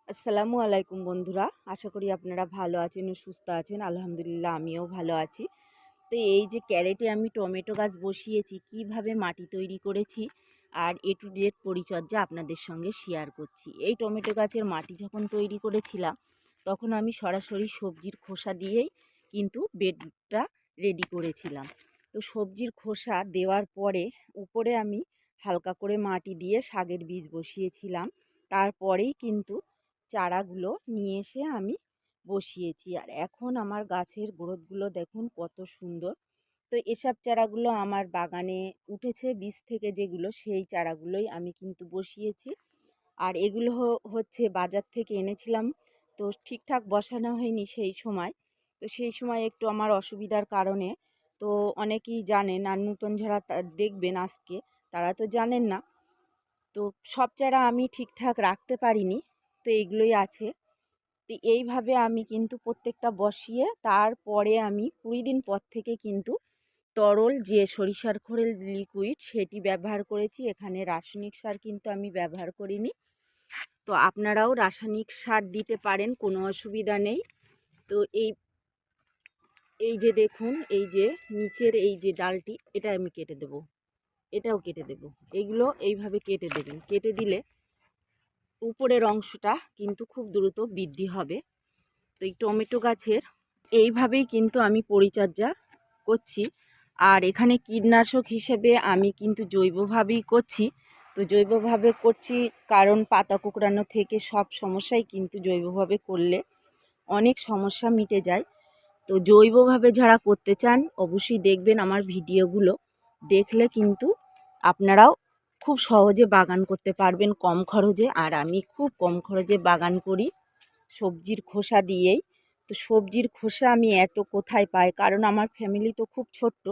আসসালামু আলাইকুম বন্ধুরা, আশা করি আপনারা ভালো আছেন ও সুস্থ আছেন। আলহামদুলিল্লাহ আমিও ভালো আছি। তো এই যে ক্যারেটে আমি টমেটো গাছ বসিয়েছি, কিভাবে মাটি তৈরি করেছি আর এ টু জেড পরিচর্যা আপনাদের সঙ্গে শেয়ার করছি। এই টমেটো গাছের মাটি যখন তৈরি করেছিলাম তখন আমি সরাসরি সবজির খোসা দিয়েই কিন্তু বেডটা রেডি করেছিলাম। তো সবজির খোসা দেওয়ার পরে উপরে আমি হালকা করে মাটি দিয়ে শাকের বীজ বসিয়েছিলাম। তারপরেই কিন্তু চারাগুলো নিয়ে এসে আমি বসিয়েছি। আর এখন আমার গাছের গ্রোথগুলো দেখুন কত সুন্দর। তো এসব চারাগুলো আমার বাগানে উঠেছে বীজ থেকে, যেগুলো সেই চারাগুলোই আমি কিন্তু বসিয়েছি। আর এগুলো হচ্ছে বাজার থেকে এনেছিলাম, তো ঠিকঠাক বসানো হয়নি সেই সময়। তো সেই সময় একটু আমার অসুবিধার কারণে, তো অনেকেই জানেন আর নতুন যারা দেখবেন আজকে, তারা তো জানেন না। তো সব চারা আমি ঠিকঠাক রাখতে পারিনি, তো এইগুলোই আছে। তো এইভাবে আমি কিন্তু প্রত্যেকটা বসিয়ে তারপরে আমি 20 দিন পর থেকে কিন্তু তরল যে সরিষার খোলের লিকুইড সেটি ব্যবহার করেছি। এখানে রাসায়নিক সার কিন্তু আমি ব্যবহার করিনি। তো আপনারাও রাসায়নিক সার দিতে পারেন, কোনো অসুবিধা নেই। তো এই এই যে দেখুন, এই যে নিচের এই যে ডালটি, এটা আমি কেটে দেব, এটাও কেটে দেব। এগুলো এইভাবে কেটে দেবেন, কেটে দিলে উপরের অংশটা কিন্তু খুব দ্রুত বৃদ্ধি হবে। তো এই টমেটো গাছের এইভাবেই কিন্তু আমি পরিচর্যা করছি। আর এখানে কীটনাশক হিসেবে আমি কিন্তু জৈবভাবেই করছি। তো জৈবভাবে করছি কারণ পাতা কুঁকড়ানো থেকে সব সমস্যাই কিন্তু জৈবভাবে করলে অনেক সমস্যা মিটে যায়। তো জৈবভাবে যারা করতে চান অবশ্যই দেখবেন আমার ভিডিওগুলো, দেখলে কিন্তু আপনারাও খুব সহজে বাগান করতে পারবেন কম খরচে। আর আমি খুব কম খরচে বাগান করি সবজির খোসা দিয়েই। তো সবজির খোসা আমি এত কোথায় পাই, কারণ আমার ফ্যামিলি তো খুব ছোট্ট।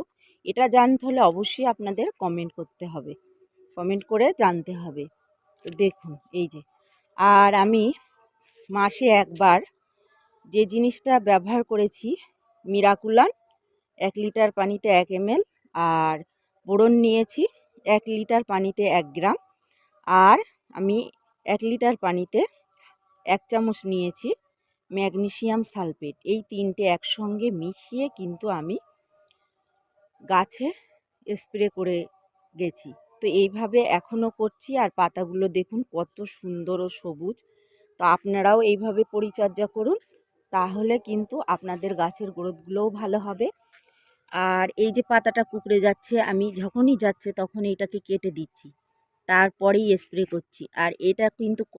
এটা জানতে হলে অবশ্যই আপনাদের কমেন্ট করতে হবে, কমেন্ট করে জানতে হবে। তো দেখুন এই যে, আর আমি মাসে একবার যে জিনিসটা ব্যবহার করেছি, মিরাকুলান 1 লিটার পানিতে 1 ml, আর বোরন নিয়েছি 1 লিটার পানিতে 1 গ্রাম, আর আমি 1 লিটার পানিতে 1 চামচ নিয়েছি ম্যাগনেসিয়াম সালফেট। এই তিনটে একসঙ্গে মিশিয়ে কিন্তু আমি গাছে স্প্রে করে গেছি। তো এইভাবে এখনও করছি। আর পাতাগুলো দেখুন কত সুন্দর ও সবুজ। তো আপনারাও এইভাবে পরিচর্যা করুন, তাহলে কিন্তু আপনাদের গাছের গ্রোথগুলোও ভালো হবে। আর এই যে পাতাটা কুঁকড়ে যাচ্ছে, আমি যখনই যাচ্ছে তখন এইটাকে কেটে দিচ্ছি, তারপরেই স্প্রে করছি। আর এটা কিন্তু